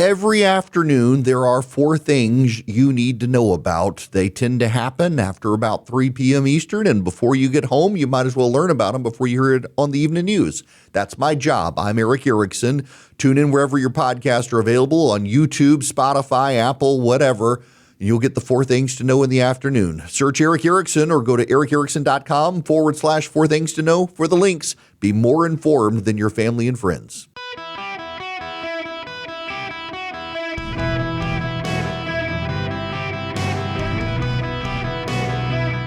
Every afternoon, there are 4 things you need to know about. They tend to happen after about 3 p.m. Eastern, and before you get home, you might as well learn about them before you hear it on the evening news. That's my job. I'm Erick Erickson. Tune in wherever your podcasts are available, on YouTube, Spotify, Apple, whatever. You'll get the 4 things to know in the afternoon. Search Erick Erickson or go to erickerickson.com/4 things to know for the links. Be more informed than your family and friends.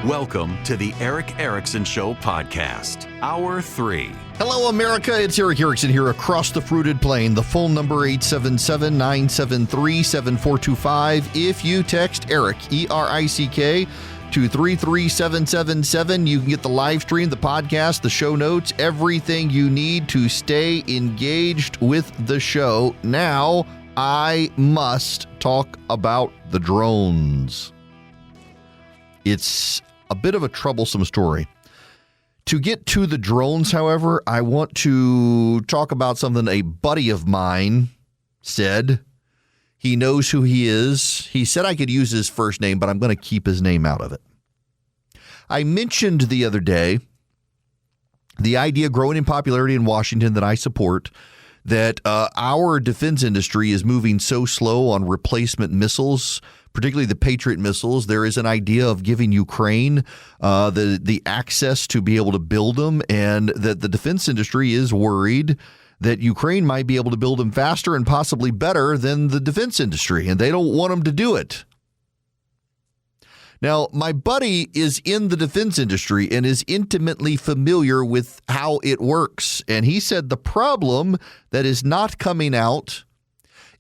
Welcome to the Erick Erickson Show podcast, Hour 3. Hello, America. It's Erick Erickson here across the fruited plain. The phone number 877-973-7425. If you text Erick, E-R-I-C-K, to 33777, you can get the live stream, the podcast, the show notes, everything you need to stay engaged with the show. Now, I must talk about the drones. It's a bit of a troublesome story. To get to the drones, however, I want to talk about something a buddy of mine said. He knows who he is. He said I could use his first name, but I'm going to keep his name out of it. I mentioned the other day the idea growing in popularity in Washington that I support, that our defense industry is moving so slow on replacement missiles, particularly the Patriot missiles. There is an idea of giving Ukraine the access to be able to build them, and that the defense industry is worried that Ukraine might be able to build them faster and possibly better than the defense industry, and they don't want them to do it. Now, my buddy is in the defense industry and is intimately familiar with how it works, and he said the problem that is not coming out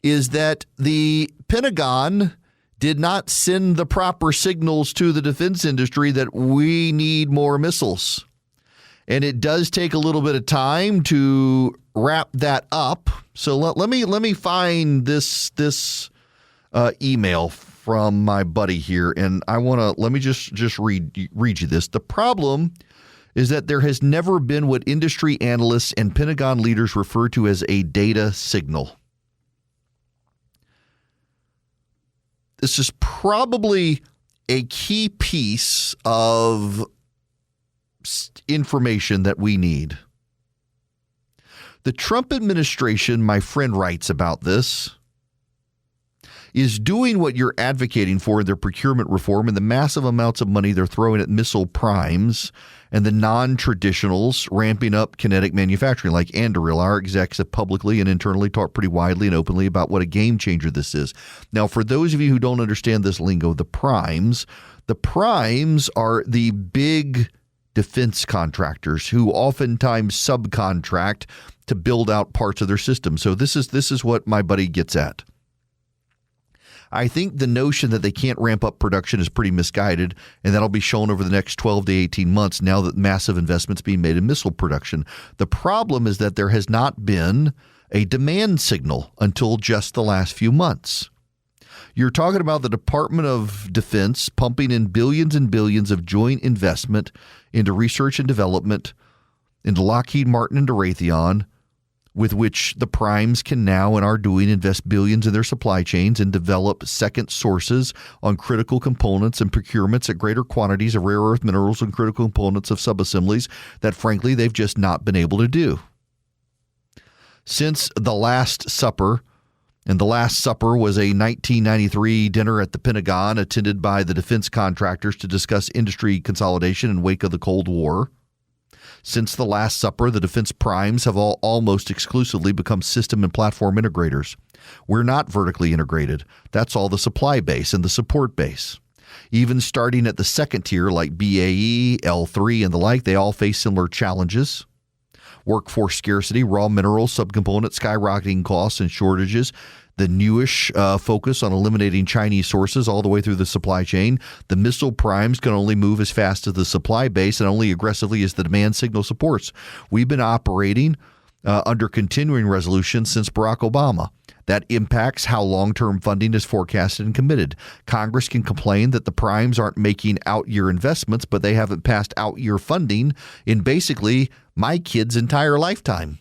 is that the Pentagon did not send the proper signals to the defense industry that we need more missiles. And it does take a little bit of time to wrap that up. So let me find this email from my buddy here, and let me just read you this. The problem is that there has never been what industry analysts and Pentagon leaders refer to as a data signal. This is probably a key piece of information that we need. The Trump administration, my friend writes about this, is doing what you're advocating for in their procurement reform and the massive amounts of money they're throwing at missile primes and the non-traditionals ramping up kinetic manufacturing like Anduril. Our execs have publicly and internally talked pretty widely and openly about what a game changer this is. Now, for those of you who don't understand this lingo, the primes are the big defense contractors who oftentimes subcontract to build out parts of their system. So this is what my buddy gets at. I think the notion that they can't ramp up production is pretty misguided, and that'll be shown over the next 12 to 18 months now that massive investments being made in missile production. The problem is that there has not been a demand signal until just the last few months. You're talking about the Department of Defense pumping in billions and billions of joint investment into research and development, into Lockheed Martin and Raytheon, with which the primes can now and are doing invest billions in their supply chains and develop second sources on critical components and procurements at greater quantities of rare earth minerals and critical components of subassemblies that, frankly, they've just not been able to do. Since the Last Supper, and the Last Supper was a 1993 dinner at the Pentagon attended by the defense contractors to discuss industry consolidation in wake of the Cold War. Since the Last Supper, the defense primes have almost exclusively become system and platform integrators. We're not vertically integrated. That's all the supply base and the support base. Even starting at the second tier like BAE, L3, and the like, they all face similar challenges. Workforce scarcity, raw minerals, subcomponents, skyrocketing costs and shortages, the newish focus on eliminating Chinese sources all the way through the supply chain. The missile primes can only move as fast as the supply base and only aggressively as the demand signal supports. We've been operating under continuing resolution since Barack Obama. That impacts how long-term funding is forecasted and committed. Congress can complain that the primes aren't making out-year investments, but they haven't passed out-year funding in basically my kid's entire lifetime.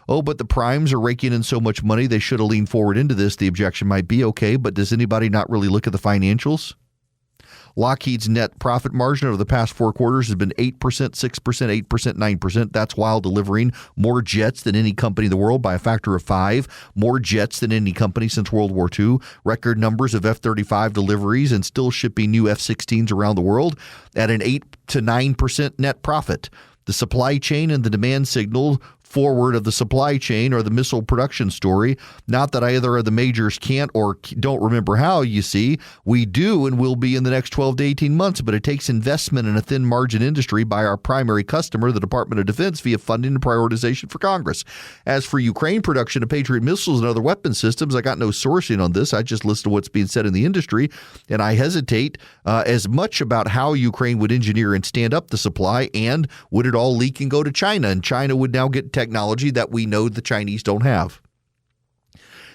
Oh, but the primes are raking in so much money, they should have leaned forward into this. The objection might be, okay, but does anybody not really look at the financials? Lockheed's net profit margin over the past 4 quarters has been 8%, 6%, 8%, 9%. That's while delivering more jets than any company in the world by a factor of 5, more jets than any company since World War II, record numbers of F-35 deliveries, and still shipping new F-16s around the world at an 8 to 9% net profit. The supply chain and the demand signal forward of the supply chain or the missile production story. Not that either of the majors can't or don't remember how, you see. We do and will be in the next 12 to 18 months, but it takes investment in a thin margin industry by our primary customer, the Department of Defense, via funding and prioritization for Congress. As for Ukraine production of Patriot missiles and other weapon systems, I got no sourcing on this. I just listen to what's being said in the industry, and I hesitate as much about how Ukraine would engineer and stand up the supply, and would it all leak and go to China, and China would now get technology that we know the Chinese don't have.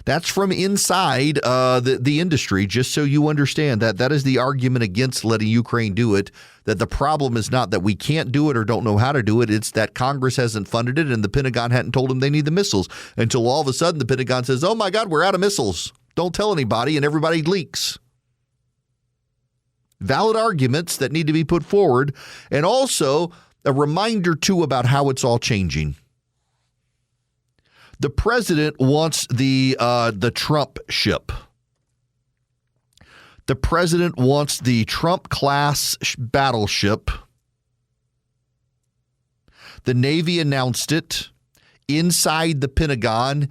That's from inside the industry, just so you understand that. That is the argument against letting Ukraine do it, that the problem is not that we can't do it or don't know how to do it. It's that Congress hasn't funded it and the Pentagon hadn't told them they need the missiles until all of a sudden the Pentagon says, oh, my God, we're out of missiles. Don't tell anybody, and everybody leaks. Valid arguments that need to be put forward, and also a reminder, too, about how it's all changing. The president wants the Trump ship. The president wants the Trump-class battleship. The Navy announced it. Inside the Pentagon,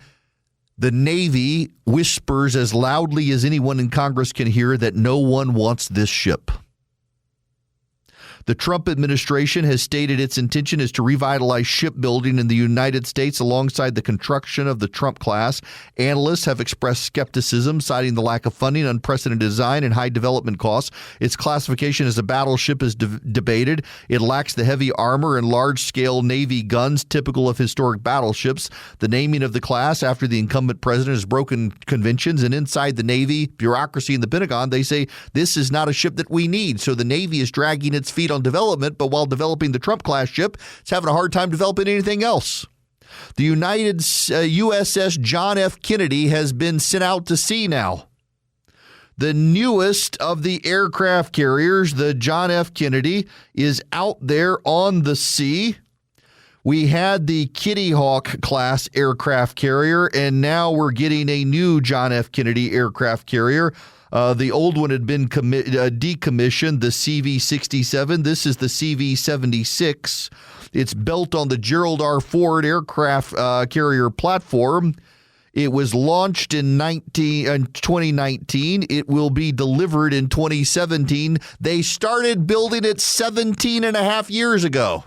the Navy whispers as loudly as anyone in Congress can hear that no one wants this ship. The Trump administration has stated its intention is to revitalize shipbuilding in the United States alongside the construction of the Trump class. Analysts have expressed skepticism, citing the lack of funding, unprecedented design, and high development costs. Its classification as a battleship is debated. It lacks the heavy armor and large-scale Navy guns typical of historic battleships. The naming of the class after the incumbent president has broken conventions, and inside the Navy bureaucracy in the Pentagon, they say this is not a ship that we need. So the Navy is dragging its feet on development, but while developing the Trump-class ship, it's having a hard time developing anything else. The USS John F. Kennedy has been sent out to sea now. The newest of the aircraft carriers, the John F. Kennedy, is out there on the sea. We had the Kitty Hawk class aircraft carrier, and now we're getting a new John F. Kennedy aircraft carrier. The old one had been decommissioned, the CV-67. This is the CV-76. It's built on the Gerald R. Ford aircraft carrier platform. It was launched in 2019. It will be delivered in 2017. They started building it 17 and a half years ago.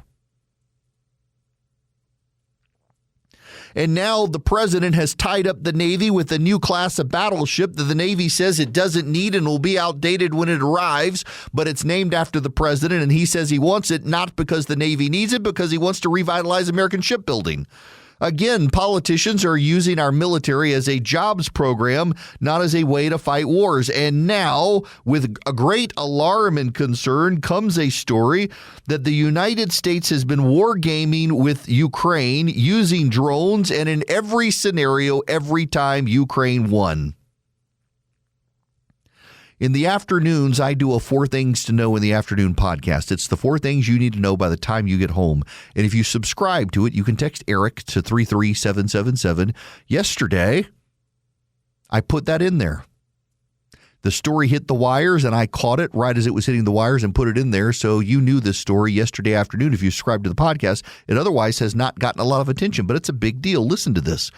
And now the president has tied up the Navy with a new class of battleship that the Navy says it doesn't need and will be outdated when it arrives, but it's named after the president, and he says he wants it not because the Navy needs it, because he wants to revitalize American shipbuilding. Again, politicians are using our military as a jobs program, not as a way to fight wars. And now, with a great alarm and concern, comes a story that the United States has been wargaming with Ukraine using drones, and in every scenario, every time Ukraine won. In the afternoons, I do a 4 Things to Know in the Afternoon podcast. It's the 4 things you need to know by the time you get home. And if you subscribe to it, you can text Erick to 33777. Yesterday, I put that in there. The story hit the wires, and I caught it right as it was hitting the wires and put it in there. So you knew this story yesterday afternoon if you subscribed to the podcast. It otherwise has not gotten a lot of attention, but it's a big deal. Listen to this.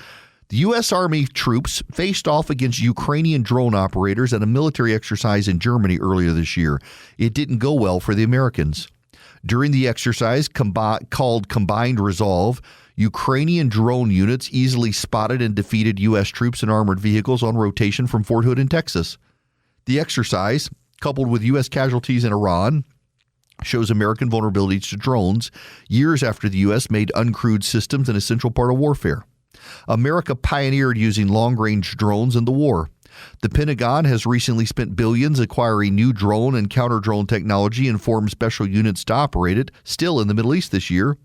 The U.S. Army troops faced off against Ukrainian drone operators at a military exercise in Germany earlier this year. It didn't go well for the Americans. During the exercise, called Combined Resolve, Ukrainian drone units easily spotted and defeated U.S. troops and armored vehicles on rotation from Fort Hood in Texas. The exercise, coupled with U.S. casualties in Iran, shows American vulnerabilities to drones years after the U.S. made uncrewed systems an essential part of warfare. America pioneered using long-range drones in the war. The Pentagon has recently spent billions acquiring new drone and counter-drone technology and formed special units to operate it, still in the Middle East this year.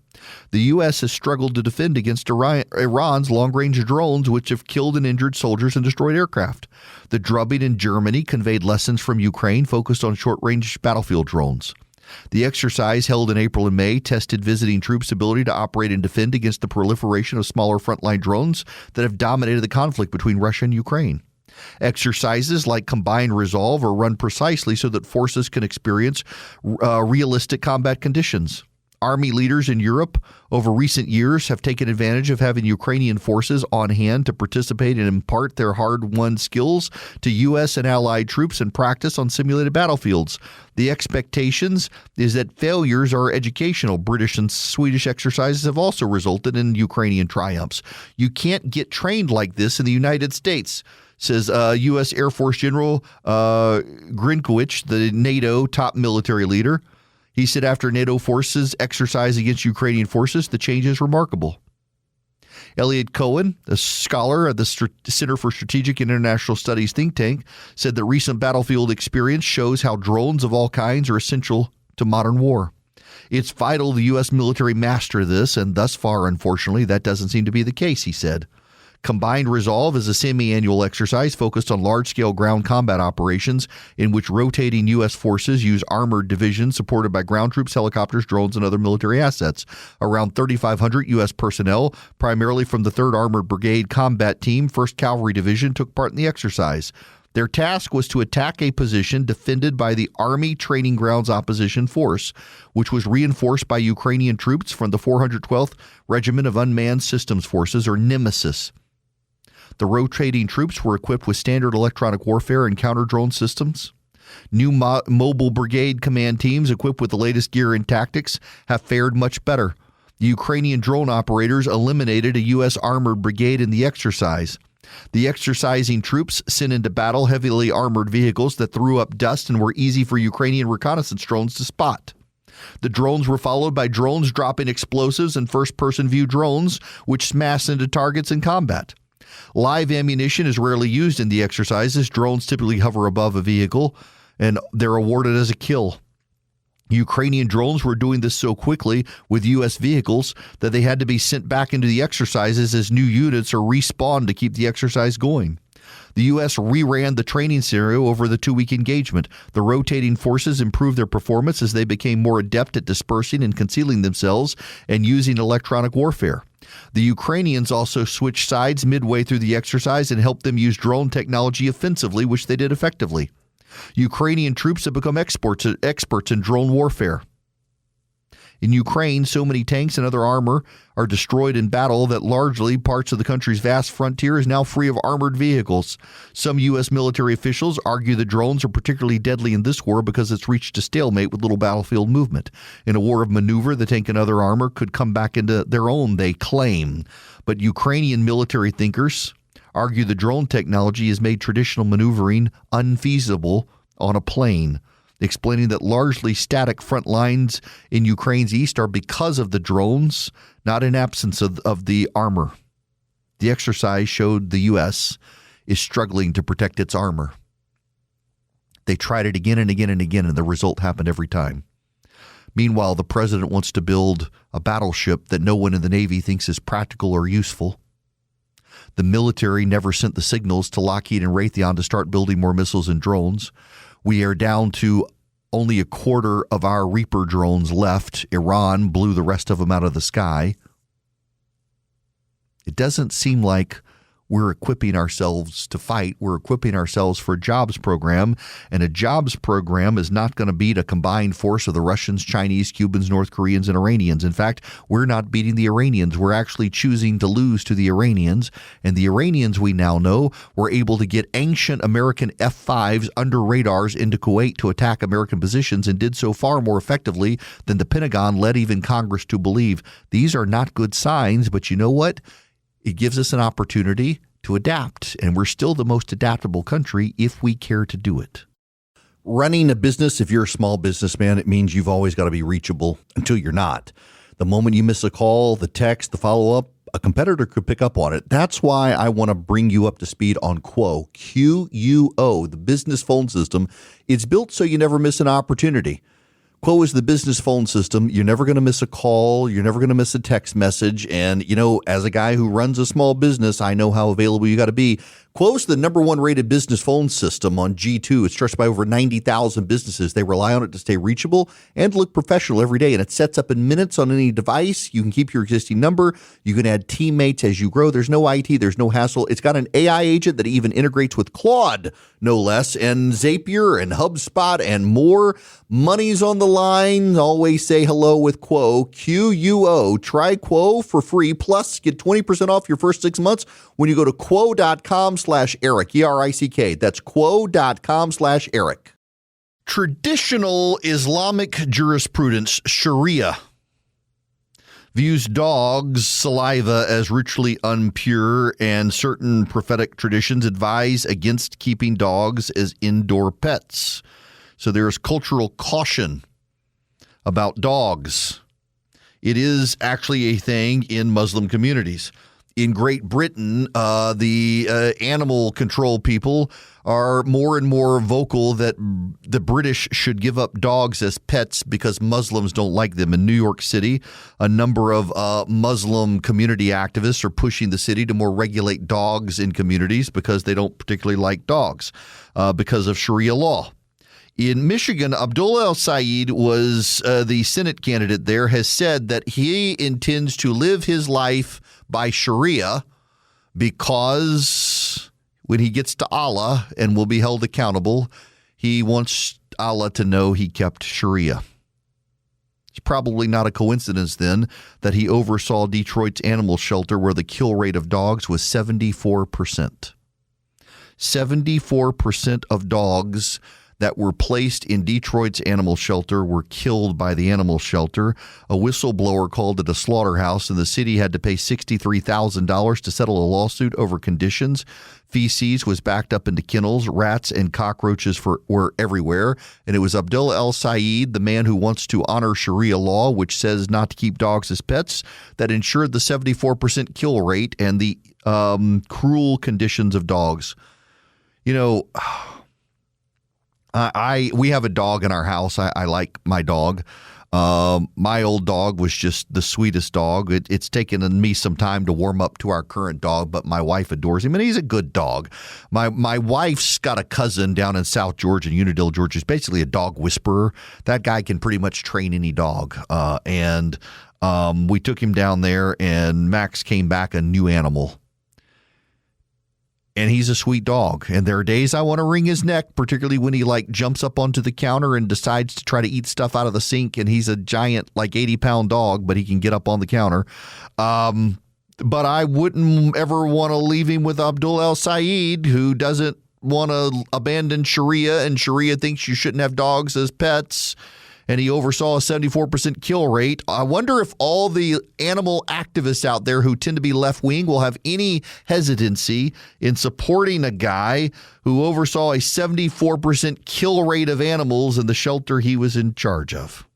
The U.S. has struggled to defend against Iran's long-range drones, which have killed and injured soldiers and destroyed aircraft. The drubbing in Germany conveyed lessons from Ukraine focused on short-range battlefield drones. The exercise held in April and May tested visiting troops' ability to operate and defend against the proliferation of smaller frontline drones that have dominated the conflict between Russia and Ukraine. Exercises like Combined Resolve are run precisely so that forces can experience realistic combat conditions. Army leaders in Europe over recent years have taken advantage of having Ukrainian forces on hand to participate and impart their hard-won skills to U.S. and allied troops and practice on simulated battlefields. The expectations is that failures are educational. British and Swedish exercises have also resulted in Ukrainian triumphs. You can't get trained like this in the United States, says U.S. Air Force General Grinkowicz, the NATO top military leader. He said after NATO forces exercise against Ukrainian forces, the change is remarkable. Elliot Cohen, a scholar at the Center for Strategic and International Studies think tank, said that recent battlefield experience shows how drones of all kinds are essential to modern war. It's vital the U.S. military master this, and thus far, unfortunately, that doesn't seem to be the case, he said. Combined Resolve is a semi-annual exercise focused on large-scale ground combat operations in which rotating U.S. forces use armored divisions supported by ground troops, helicopters, drones, and other military assets. Around 3,500 U.S. personnel, primarily from the 3rd Armored Brigade Combat Team, 1st Cavalry Division, took part in the exercise. Their task was to attack a position defended by the Army Training Grounds Opposition Force, which was reinforced by Ukrainian troops from the 412th Regiment of Unmanned Systems Forces, or Nemesis. The rotating troops were equipped with standard electronic warfare and counter-drone systems. New mobile brigade command teams equipped with the latest gear and tactics have fared much better. The Ukrainian drone operators eliminated a U.S. armored brigade in the exercise. The exercising troops sent into battle heavily armored vehicles that threw up dust and were easy for Ukrainian reconnaissance drones to spot. The drones were followed by drones dropping explosives and first-person view drones, which smash into targets in combat. Live ammunition is rarely used in the exercises. Drones typically hover above a vehicle, and they're awarded as a kill. Ukrainian drones were doing this so quickly with U.S. vehicles that they had to be sent back into the exercises as new units are respawned to keep the exercise going. The U.S. reran the training scenario over the 2-week engagement. The rotating forces improved their performance as they became more adept at dispersing and concealing themselves and using electronic warfare. The Ukrainians also switched sides midway through the exercise and helped them use drone technology offensively, which they did effectively. Ukrainian troops have become experts in drone warfare. In Ukraine, so many tanks and other armor are destroyed in battle that largely parts of the country's vast frontier is now free of armored vehicles. Some U.S. military officials argue that drones are particularly deadly in this war because it's reached a stalemate with little battlefield movement. In a war of maneuver, the tank and other armor could come back into their own, they claim. But Ukrainian military thinkers argue the drone technology has made traditional maneuvering unfeasible on a plane, explaining that largely static front lines in Ukraine's east are because of the drones, not in absence of the armor. The exercise showed the U.S. is struggling to protect its armor. They tried it again and again and again, and the result happened every time. Meanwhile, the president wants to build a battleship that no one in the Navy thinks is practical or useful. The military never sent the signals to Lockheed and Raytheon to start building more missiles and drones. We are down to only a quarter of our Reaper drones left. Iran blew the rest of them out of the sky. It doesn't seem like we're equipping ourselves to fight. We're equipping ourselves for a jobs program, and a jobs program is not going to beat a combined force of the Russians, Chinese, Cubans, North Koreans, and Iranians. In fact, we're not beating the Iranians. We're actually choosing to lose to the Iranians, and the Iranians, we now know, were able to get ancient American F-5s under radars into Kuwait to attack American positions and did so far more effectively than the Pentagon led even Congress to believe. These are not good signs, but you know what? It gives us an opportunity to adapt, and we're still the most adaptable country if we care to do it. Running a business, if you're a small businessman, it means you've always got to be reachable until you're not. The moment you miss a call, the text, the follow-up, a competitor could pick up on it. That's why I want to bring you up to speed on Quo, Q-U-O, the business phone system. It's built so you never miss an opportunity. Quo is the business phone system. You're never going to miss a call. You're never going to miss a text message. And, as a guy who runs a small business, I know how available you got to be. Quo is the number one rated business phone system on G2. It's trusted by over 90,000 businesses. They rely on it to stay reachable and look professional every day. And it sets up in minutes on any device. You can keep your existing number. You can add teammates as you grow. There's no IT. There's no hassle. It's got an AI agent that even integrates with Claude, no less, and Zapier and HubSpot and more. Money's on the line. Always say hello with Quo, Q-U-O. Try Quo for free. Plus, get 20% off your first 6 months when you go to quo.com/Erick, E-R-I-C-K. That's quo.com/Erick. Traditional Islamic jurisprudence, Sharia, views dogs' saliva as ritually impure, and certain prophetic traditions advise against keeping dogs as indoor pets. So there is cultural caution about dogs. It is actually a thing in Muslim communities. In Great Britain, the animal control people are more and more vocal that the British should give up dogs as pets because Muslims don't like them. In New York City, a number of Muslim community activists are pushing the city to more regulate dogs in communities because they don't particularly like dogs because of Sharia law. In Michigan, Abdul El-Sayed was the Senate candidate there, has said that he intends to live his life by Sharia because when he gets to Allah and will be held accountable, he wants Allah to know he kept Sharia. It's probably not a coincidence then that he oversaw Detroit's animal shelter where the kill rate of dogs was 74%. 74% of dogs that were placed in Detroit's animal shelter were killed by the animal shelter. A whistleblower called it a slaughterhouse, and the city had to pay $63,000 to settle a lawsuit over conditions. Feces was backed up into kennels. Rats and cockroaches were everywhere. And it was Abdul El-Sayed, the man who wants to honor Sharia law, which says not to keep dogs as pets, that ensured the 74% kill rate and the cruel conditions of dogs. We have a dog in our house. I like my dog. My old dog was just the sweetest dog. It's taken me some time to warm up to our current dog, but my wife adores him, and he's a good dog. My wife's got a cousin down in South Georgia, in Unadilla, Georgia. He's basically a dog whisperer. That guy can pretty much train any dog. And we took him down there, and Max came back a new animal. And he's a sweet dog. And there are days I want to wring his neck, particularly when he jumps up onto the counter and decides to try to eat stuff out of the sink. And he's a giant, 80-pound dog, but he can get up on the counter. But I wouldn't ever want to leave him with Abdul El-Sayed, who doesn't want to abandon Sharia, and Sharia thinks you shouldn't have dogs as pets. And he oversaw a 74% kill rate. I wonder if all the animal activists out there who tend to be left-wing will have any hesitancy in supporting a guy who oversaw a 74% kill rate of animals in the shelter he was in charge of.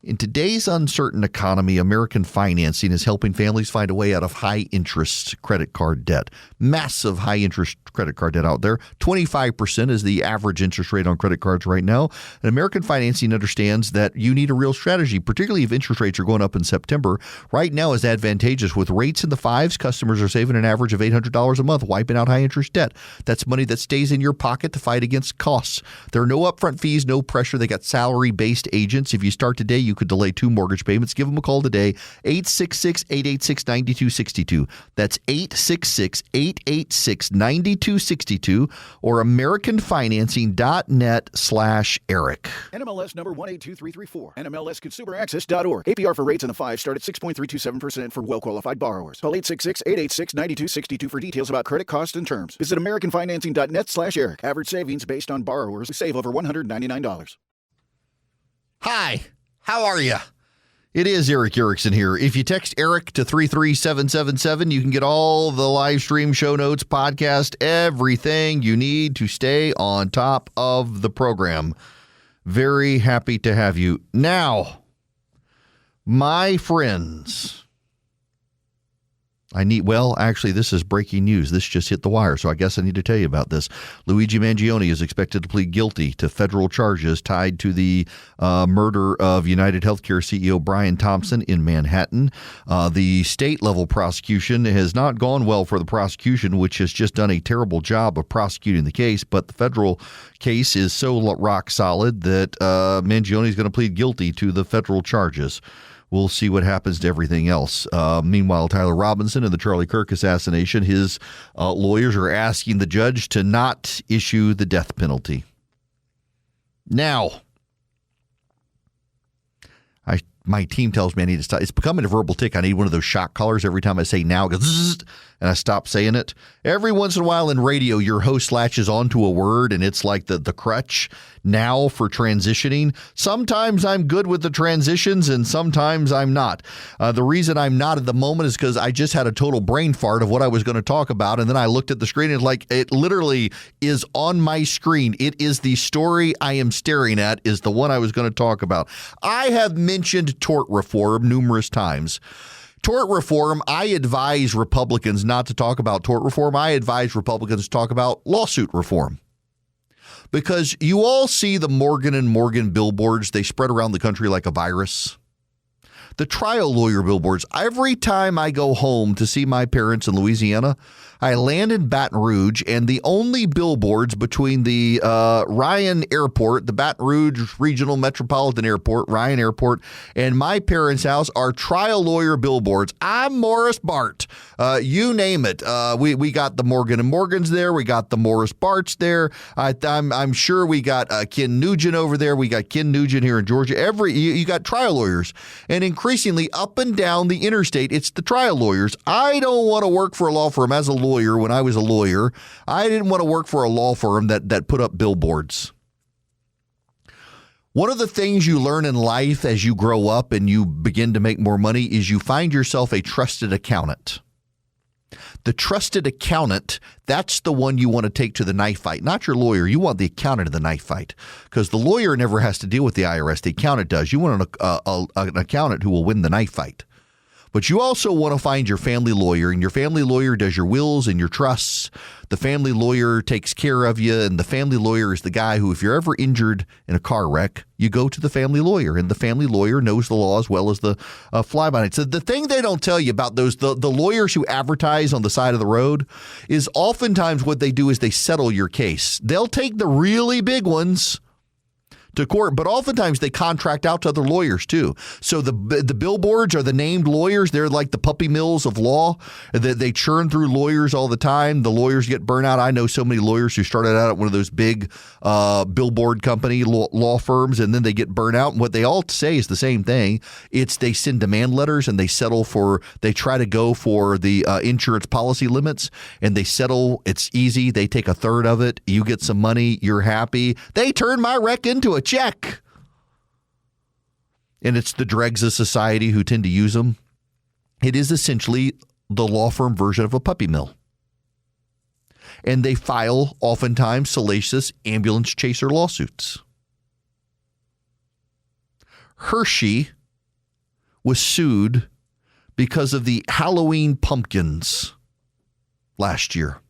In today's uncertain economy, American financing is helping families find a way out of high-interest credit card debt. Massive high-interest credit card debt out there. 25% is the average interest rate on credit cards right now. And American financing understands that you need a real strategy, particularly if interest rates are going up in September. Right now is advantageous. With rates in the fives, customers are saving an average of $800 a month, wiping out high-interest debt. That's money that stays in your pocket to fight against costs. There are no upfront fees, no pressure. They got salary-based agents. If you start today, you could delay 2 mortgage payments. Give them a call today, 866-886-9262. That's 866-886-9262 or AmericanFinancing.net/Erick. NMLS number 182334. NMLSConsumerAccess.org. APR for rates in the 5 start at 6.327% for well-qualified borrowers. Call 866-886-9262 for details about credit costs and terms. Visit AmericanFinancing.net/Erick. Average savings based on borrowers who save over $199. Hi. How are you? It is Erick Erickson here. If you text Erick to 33777, you can get all the live stream, show notes, podcast, everything you need to stay on top of the program. Very happy to have you. Now, my friends, Actually, this is breaking news. This just hit the wire, so I guess I need to tell you about this. Luigi Mangione is expected to plead guilty to federal charges tied to the murder of United Healthcare CEO Brian Thompson in Manhattan. The state-level prosecution has not gone well for the prosecution, which has just done a terrible job of prosecuting the case, but the federal case is so rock solid that Mangione is going to plead guilty to the federal charges. We'll see what happens to everything else. Meanwhile, Tyler Robinson and the Charlie Kirk assassination, his lawyers are asking the judge to not issue the death penalty. Now, my team tells me I need to stop. It's becoming a verbal tick. I need one of those shock collars every time I say now, it goes zzz, and I stop saying it. Every once in a while in radio, your host latches onto a word, and it's like the crutch now for transitioning. Sometimes I'm good with the transitions, and sometimes I'm not. The reason I'm not at the moment is because I just had a total brain fart of what I was going to talk about, and then I looked at the screen, and it literally is on my screen. It is the story I am staring at is the one I was going to talk about. I have mentioned tort reform numerous times. Tort reform, I advise Republicans not to talk about tort reform. I advise Republicans to talk about lawsuit reform. Because you all see the Morgan & Morgan billboards. They spread around the country like a virus. The trial lawyer billboards. Every time I go home to see my parents in Louisiana, I land in Baton Rouge, and the only billboards between the Ryan Airport, the Baton Rouge Regional Metropolitan Airport, Ryan Airport, and my parents' house are trial lawyer billboards. I'm Morris Bart. You name it. We got the Morgan & Morgans there. We got the Morris Barts there. I'm sure we got Ken Nugent over there. We got Ken Nugent here in Georgia. You got trial lawyers. And increasingly up and down the interstate, it's the trial lawyers. I don't want to work for a law firm as a lawyer. When I was a lawyer, I didn't want to work for a law firm that put up billboards. One of the things you learn in life as you grow up and you begin to make more money is you find yourself a trusted accountant. The trusted accountant, that's the one you want to take to the knife fight, not your lawyer. You want the accountant in the knife fight because the lawyer never has to deal with the IRS. The accountant does. You want an accountant who will win the knife fight. But you also want to find your family lawyer, and your family lawyer does your wills and your trusts. The family lawyer takes care of you, and the family lawyer is the guy who, if you're ever injured in a car wreck, you go to the family lawyer, and the family lawyer knows the law as well as the fly-by-night. So the thing they don't tell you about the lawyers who advertise on the side of the road is oftentimes what they do is they settle your case. They'll take the really big ones to court, but oftentimes they contract out to other lawyers too. So the billboards are the named lawyers. They're like the puppy mills of law. They churn through lawyers all the time. The lawyers get burnt out. I know so many lawyers who started out at one of those big billboard company law firms, and then they get burnt out. And what they all say is the same thing. It's they send demand letters and they try to go for the insurance policy limits, and they settle. It's easy. They take a third of it. You get some money. You're happy. They turn my wreck into a check. And it's the dregs of society who tend to use them. It is essentially the law firm version of a puppy mill. And they file oftentimes salacious ambulance chaser lawsuits. Hershey was sued because of the Halloween pumpkins last year.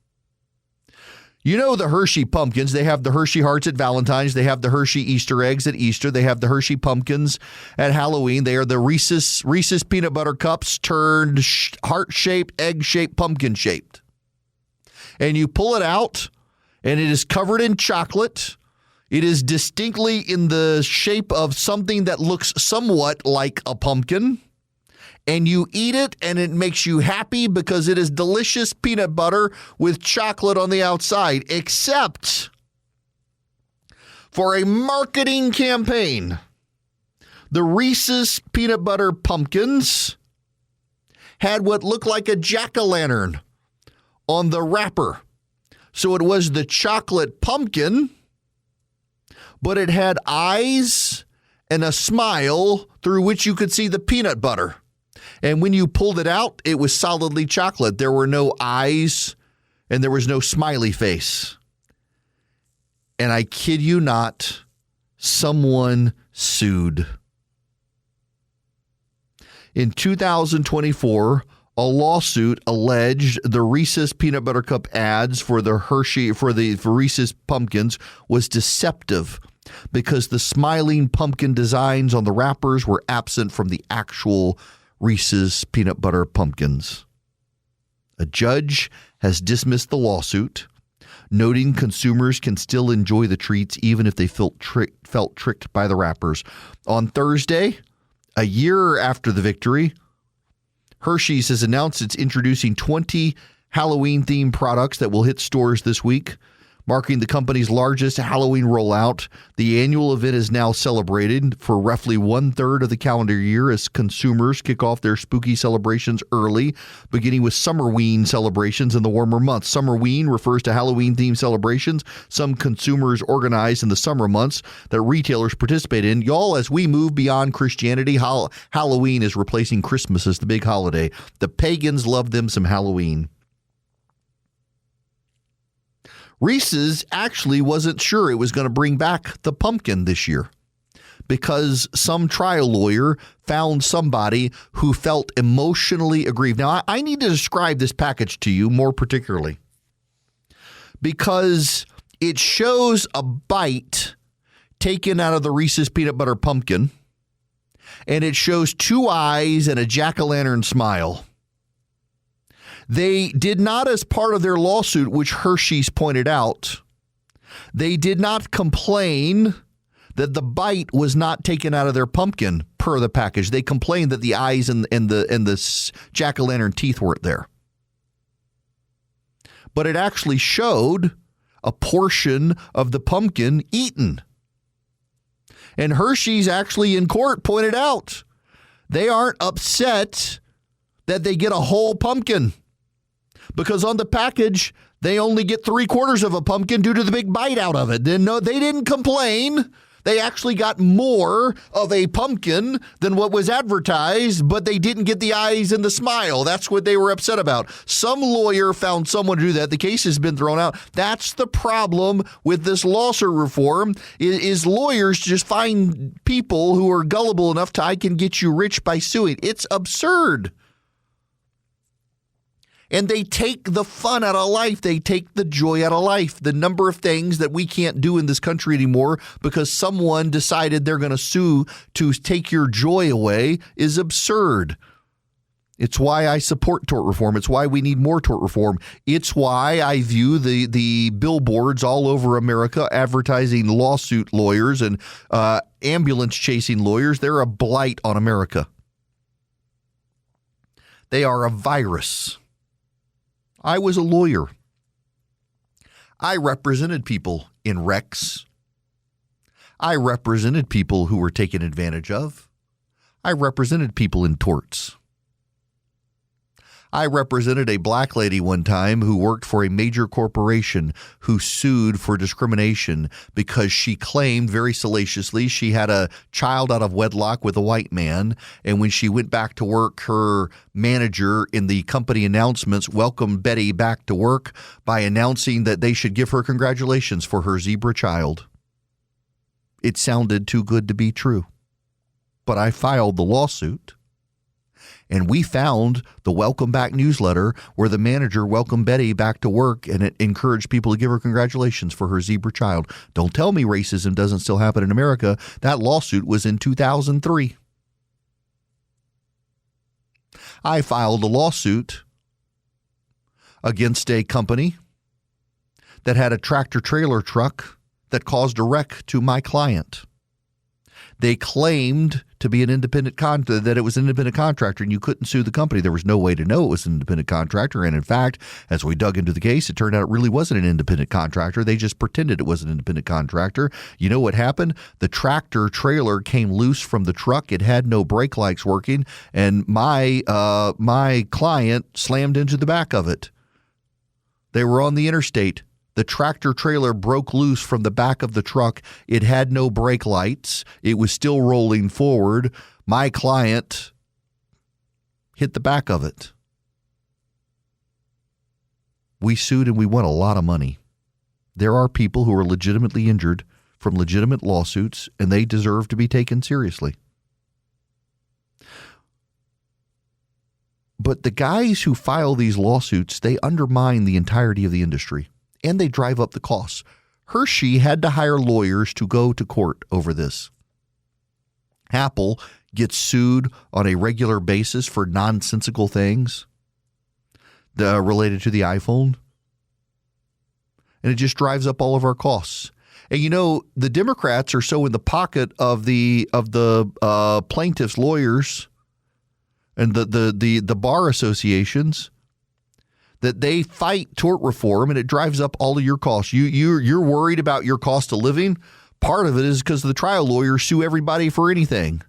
You know the Hershey pumpkins, they have the Hershey hearts at Valentine's. They have the Hershey Easter eggs at Easter. They have the Hershey pumpkins at Halloween. They are the Reese's peanut butter cups turned heart-shaped, egg-shaped, pumpkin-shaped. And you pull it out, and it is covered in chocolate. It is distinctly in the shape of something that looks somewhat like a pumpkin. And you eat it, and it makes you happy because it is delicious peanut butter with chocolate on the outside, except for a marketing campaign. The Reese's peanut butter pumpkins had what looked like a jack-o'-lantern on the wrapper. So it was the chocolate pumpkin, but it had eyes and a smile through which you could see the peanut butter. And when you pulled it out, it was solidly chocolate. There were no eyes and there was no smiley face. And I kid you not, someone sued. In 2024, A lawsuit alleged the Reese's peanut butter cup ads for the for Reese's pumpkins was deceptive because the smiling pumpkin designs on the wrappers were absent from the actual Reese's peanut butter pumpkins. A judge has dismissed the lawsuit, noting consumers can still enjoy the treats even if they felt tricked by the wrappers. On Thursday, a year after the victory, Hershey's has announced it's introducing 20 Halloween-themed products that will hit stores this week, marking the company's largest Halloween rollout. The annual event is now celebrated for roughly one-third of the calendar year as consumers kick off their spooky celebrations early, beginning with Summerween celebrations in the warmer months. Summerween refers to Halloween-themed celebrations some consumers organize in the summer months that retailers participate in. Y'all, as we move beyond Christianity, Halloween is replacing Christmas as the big holiday. The pagans love them some Halloween. Reese's actually wasn't sure it was going to bring back the pumpkin this year because some trial lawyer found somebody who felt emotionally aggrieved. Now, I need to describe this package to you more particularly because it shows a bite taken out of the Reese's peanut butter pumpkin, and it shows two eyes and a jack-o'-lantern smile. They did not, as part of their lawsuit, which Hershey's pointed out, they did not complain that the bite was not taken out of their pumpkin per the package. They complained that the eyes and the jack-o'-lantern teeth weren't there. But it actually showed a portion of the pumpkin eaten. And Hershey's actually in court pointed out they aren't upset that they get a whole pumpkin, because on the package, they only get 3/4 of a pumpkin due to the big bite out of it. No, they didn't complain. They actually got more of a pumpkin than what was advertised, but they didn't get the eyes and the smile. That's what they were upset about. Some lawyer found someone to do that. The case has been thrown out. That's the problem with this lawsuit reform, is lawyers just find people who are gullible enough to, I can get you rich by suing. It's absurd. And they take the fun out of life. They take the joy out of life. The number of things that we can't do in this country anymore because someone decided they're going to sue to take your joy away is absurd. It's why I support tort reform. It's why we need more tort reform. It's why I view the billboards all over America advertising lawsuit lawyers and ambulance chasing lawyers. They're a blight on America. They are a virus. I was a lawyer. I represented people in wrecks. I represented people who were taken advantage of. I represented people in torts. I represented a black lady one time who worked for a major corporation who sued for discrimination because she claimed very salaciously she had a child out of wedlock with a white man. And when she went back to work, her manager in the company announcements welcomed Betty back to work by announcing that they should give her congratulations for her zebra child. It sounded too good to be true. But I filed the lawsuit. And we found the Welcome Back newsletter where the manager welcomed Betty back to work and it encouraged people to give her congratulations for her zebra child. Don't tell me racism doesn't still happen in America. That lawsuit was in 2003. I filed a lawsuit against a company that had a tractor-trailer truck that caused a wreck to my client. They claimed to be an independent that it was an independent contractor, and you couldn't sue the company. There was no way to know it was an independent contractor. And in fact, as we dug into the case, it turned out it really wasn't an independent contractor. They just pretended it was an independent contractor. You know what happened? The tractor trailer came loose from the truck. It had no brake lights working, and my client slammed into the back of it. They were on the interstate. The tractor trailer broke loose from the back of the truck. It had no brake lights. It was still rolling forward. My client hit the back of it. We sued and we won a lot of money. There are people who are legitimately injured from legitimate lawsuits, and they deserve to be taken seriously. But the guys who file these lawsuits, they undermine the entirety of the industry, and they drive up the costs. Hershey had to hire lawyers to go to court over this. Apple gets sued on a regular basis for nonsensical things related to the iPhone. And it just drives up all of our costs. And you know, the Democrats are so in the pocket of the plaintiffs' lawyers and the bar associations that they fight tort reform, and it drives up all of your costs. You're worried about your cost of living. Part of it is because the trial lawyers sue everybody for anything.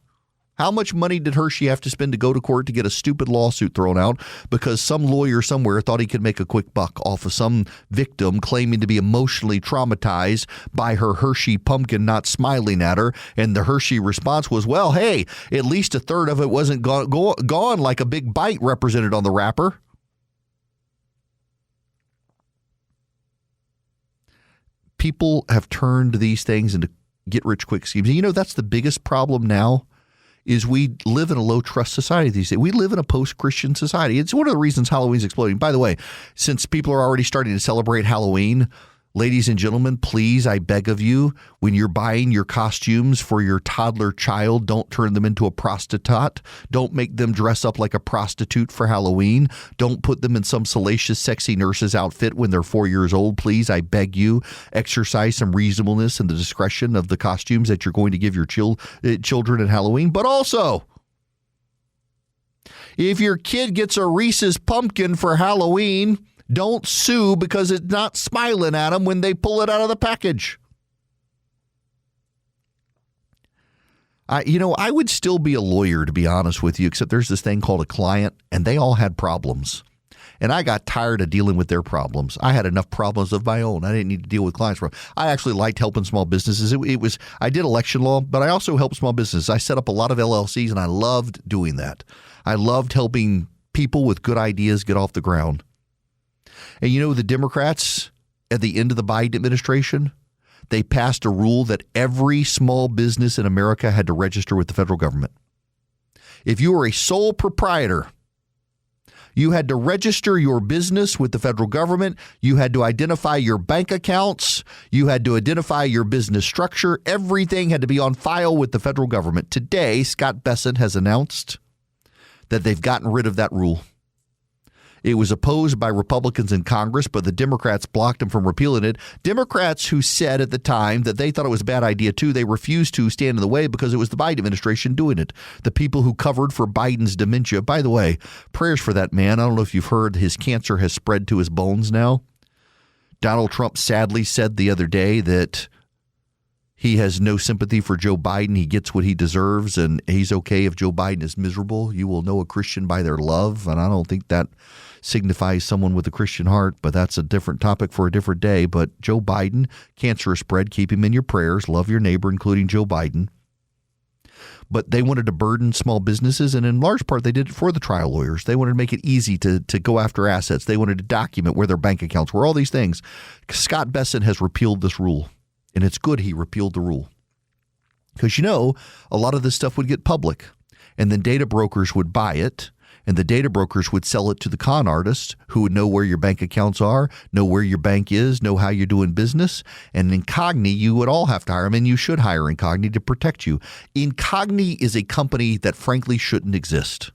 How much money did Hershey have to spend to go to court to get a stupid lawsuit thrown out because some lawyer somewhere thought he could make a quick buck off of some victim claiming to be emotionally traumatized by her Hershey pumpkin not smiling at her? And the Hershey response was, well, hey, at least a third of it wasn't gone like a big bite represented on the wrapper. People have turned these things into get-rich-quick schemes. And you know, that's the biggest problem now is we live in a low-trust society these days. We live in a post-Christian society. It's one of the reasons Halloween's exploding. By the way, since people are already starting to celebrate Halloween, ladies and gentlemen, please, I beg of you, when you're buying your costumes for your toddler child, don't turn them into a prostitute. Don't make them dress up like a prostitute for Halloween. Don't put them in some salacious, sexy nurse's outfit when they're 4 years old. Please, I beg you, exercise some reasonableness and the discretion of the costumes that you're going to give your children at Halloween. But also, if your kid gets a Reese's pumpkin for Halloween, don't sue because it's not smiling at them when they pull it out of the package. I would still be a lawyer, to be honest with you, except there's this thing called a client, and they all had problems. And I got tired of dealing with their problems. I had enough problems of my own. I didn't need to deal with clients. I actually liked helping small businesses. I did election law, but I also helped small businesses. I set up a lot of LLCs, and I loved doing that. I loved helping people with good ideas get off the ground. And you know, the Democrats at the end of the Biden administration, they passed a rule that every small business in America had to register with the federal government. If you were a sole proprietor, you had to register your business with the federal government. You had to identify your bank accounts. You had to identify your business structure. Everything had to be on file with the federal government. Today, Scott Bessent has announced that they've gotten rid of that rule. It was opposed by Republicans in Congress, but the Democrats blocked them from repealing it. Democrats who said at the time that they thought it was a bad idea, too, they refused to stand in the way because it was the Biden administration doing it. The people who covered for Biden's dementia. By the way, prayers for that man. I don't know if you've heard his cancer has spread to his bones now. Donald Trump sadly said the other day that he has no sympathy for Joe Biden. He gets what he deserves, and he's okay if Joe Biden is miserable. You will know a Christian by their love, and I don't think that signifies someone with a Christian heart, but that's a different topic for a different day. But Joe Biden, cancer has spread. Keep him in your prayers. Love your neighbor, including Joe Biden. But they wanted to burden small businesses, and in large part, they did it for the trial lawyers. They wanted to make it easy to go after assets. They wanted to document where their bank accounts were, all these things. Scott Bessent has repealed this rule, and it's good he repealed the rule. Because, you know, a lot of this stuff would get public, and then data brokers would buy it, and the data brokers would sell it to the con artists who would know where your bank accounts are, know where your bank is, know how you're doing business. And Incogni, you would all have to hire them, and you should hire Incogni to protect you. Incogni is a company that frankly shouldn't exist.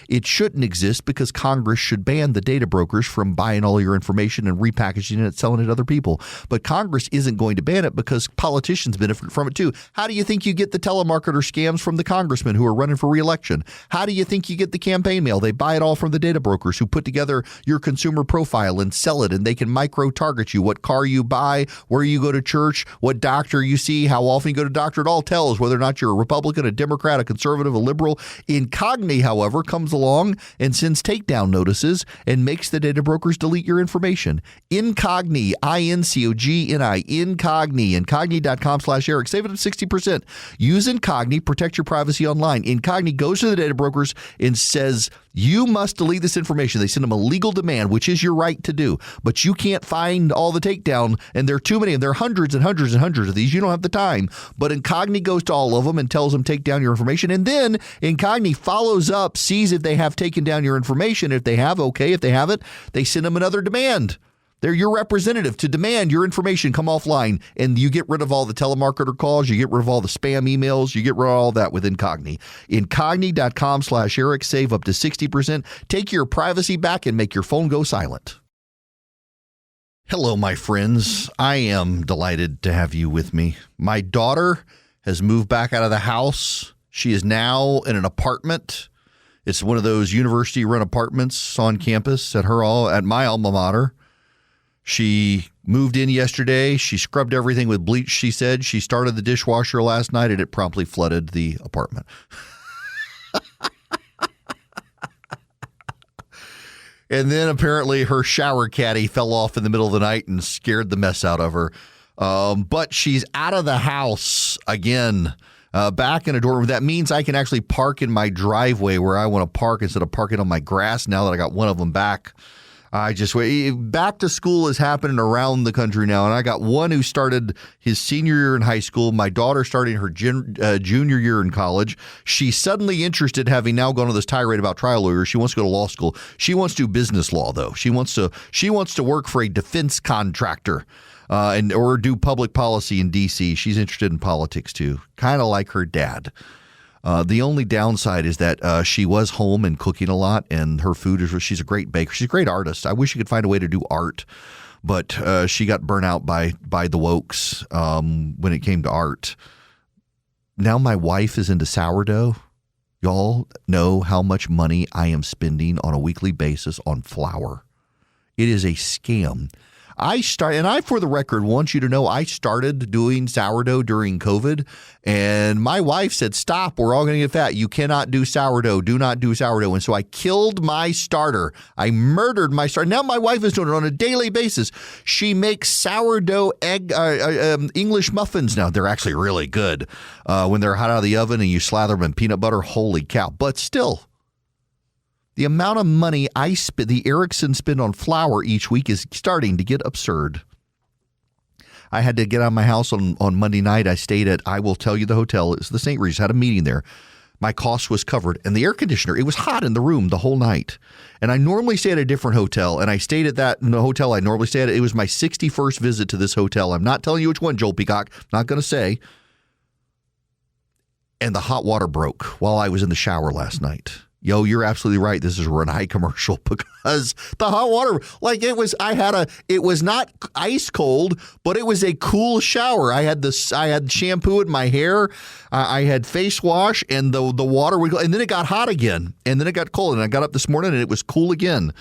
It shouldn't exist because Congress should ban the data brokers from buying all your information and repackaging it and selling it to other people. But Congress isn't going to ban it because politicians benefit from it too. How do you think you get the telemarketer scams from the congressmen who are running for re-election? How do you think you get the campaign mail? They buy it all from the data brokers who put together your consumer profile and sell it, and they can micro-target you, what car you buy, where you go to church, what doctor you see, how often you go to doctor. It all tells whether or not you're a Republican, a Democrat, a conservative, a liberal. Incogni, however, comes along and sends takedown notices and makes the data brokers delete your information. Incogni, I-N-C-O-G-N-I, Incogni, Incogni.com/Erick. Save it at 60%. Use Incogni, protect your privacy online. Incogni goes to the data brokers and says, You must delete this information. They send them a legal demand, which is your right to do. But you can't find all the takedown, and there are too many, and there are hundreds and hundreds and hundreds of these. You don't have the time. But Incogni goes to all of them and tells them take down your information. And then Incogni follows up, sees if they have taken down your information. If they have, okay. If they haven't, they send them another demand. They're your representative to demand your information come offline, and you get rid of all the telemarketer calls, you get rid of all the spam emails, you get rid of all that with Incogni. Incogni.com/Erick, save up to 60%. Take your privacy back and make your phone go silent. Hello, my friends. I am delighted to have you with me. My daughter has moved back out of the house. She is now in an apartment. It's one of those university-run apartments on campus at my alma mater. She moved in yesterday. She scrubbed everything with bleach, she said. She started the dishwasher last night, and it promptly flooded the apartment. And then apparently her shower caddy fell off in the middle of the night and scared the mess out of her. But she's out of the house again, back in a dorm room. That means I can actually park in my driveway where I want to park instead of parking on my grass now that I got one of them back. Back to school is happening around the country now, and I got one who started his senior year in high school. My daughter starting her junior year in college. She's suddenly interested, having now gone to this tirade about trial lawyers. She wants to go to law school. She wants to do business law, though. She wants to work for a defense contractor, or do public policy in D.C. She's interested in politics too, kind of like her dad. The only downside is that she was home and cooking a lot, and her food she's a great baker. She's a great artist. I wish she could find a way to do art, but she got burnt out by the wokes when it came to art. Now my wife is into sourdough. Y'all know how much money I am spending on a weekly basis on flour. It is a scam. For the record, want you to know I started doing sourdough during COVID, and my wife said, stop, we're all going to get fat. You cannot do sourdough. Do not do sourdough. And so I killed my starter. I murdered my starter. Now my wife is doing it on a daily basis. She makes sourdough egg English muffins now. They're actually really good when they're hot out of the oven and you slather them in peanut butter. Holy cow. But still, the amount of money the Erickson spend on flour each week is starting to get absurd. I had to get out of my house on Monday night. I stayed at, I will tell you the hotel. It's the St. Regis. Had a meeting there. My cost was covered. And the air conditioner, it was hot in the room the whole night. And I normally stay at a different hotel. And I stayed at the hotel I normally stay at. It was my 61st visit to this hotel. I'm not telling you which one, Joel Peacock. Not going to say. And the hot water broke while I was in the shower last night. Yo, you're absolutely right. This is a Renai commercial because the hot water, it was not ice cold, but it was a cool shower. I had shampoo in my hair. I had face wash, and the water would go, and then it got hot again, and then it got cold, and I got up this morning and it was cool again.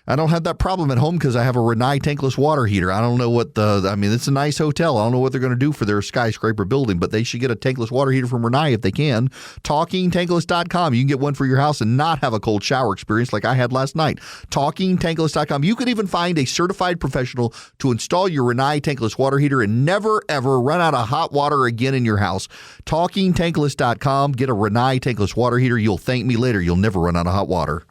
I don't have that problem at home because I have a Renai tankless water heater. I don't know it's a nice hotel. I don't know what they're going to do for their skyscraper building, but they should get a tankless water heater from Renai if they can. TalkingTankless.com. You can get one for your house and not have a cold shower experience like I had last night. TalkingTankless.com. You can even find a certified professional to install your Renai tankless water heater and never, ever run out of hot water again in your house. TalkingTankless.com. Get a Renai tankless water heater. You'll thank me later. You'll never run out of hot water.